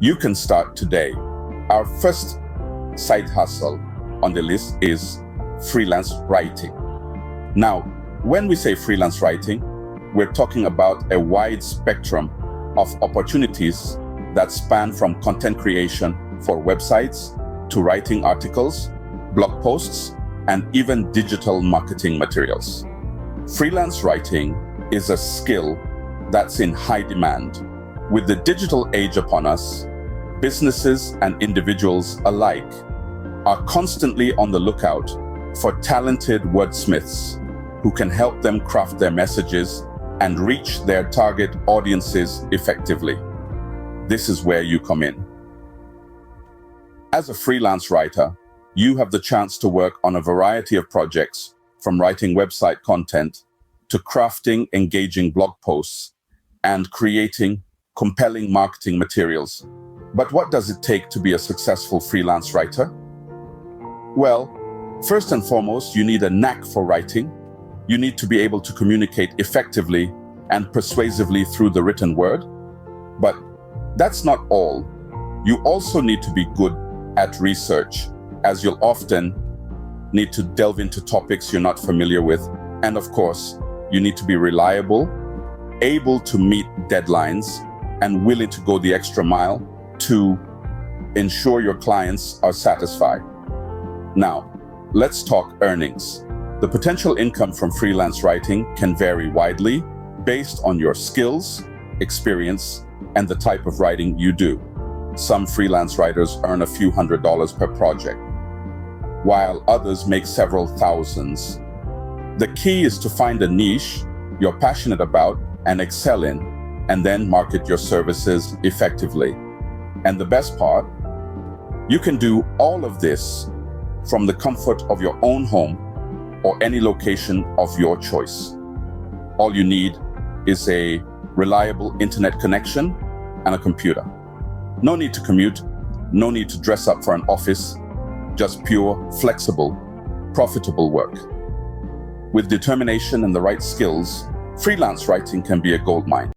You can start today. Our first side hustle on the list is freelance writing. Now, when we say freelance writing, we're talking about a wide spectrum of opportunities that span from content creation for websites to writing articles, blog posts, and even digital marketing materials. Freelance writing is a skill that's in high demand. With the digital age upon us, businesses and individuals alike are constantly on the lookout for talented wordsmiths who can help them craft their messages and reach their target audiences effectively. This is where you come in. As a freelance writer, you have the chance to work on a variety of projects, from writing website content to crafting engaging blog posts and creating compelling marketing materials. But what does it take to be a successful freelance writer? Well, first and foremost, you need a knack for writing. You need to be able to communicate effectively and persuasively through the written word. But that's not all. You also need to be good at research, as you'll often need to delve into topics you're not familiar with. And of course, you need to be reliable, able to meet deadlines, and willing to go the extra mile to ensure your clients are satisfied. Now, let's talk earnings. The potential income from freelance writing can vary widely based on your skills, experience, and the type of writing you do. Some freelance writers earn a few $100s per project, while others make several thousands. The key is to find a niche you're passionate about and excel in, and then market your services effectively. And the best part, you can do all of this from the comfort of your own home or any location of your choice. All you need is a reliable internet connection and a computer. No need to commute, no need to dress up for an office, just pure, flexible, profitable work. With determination and the right skills, freelance writing can be a goldmine.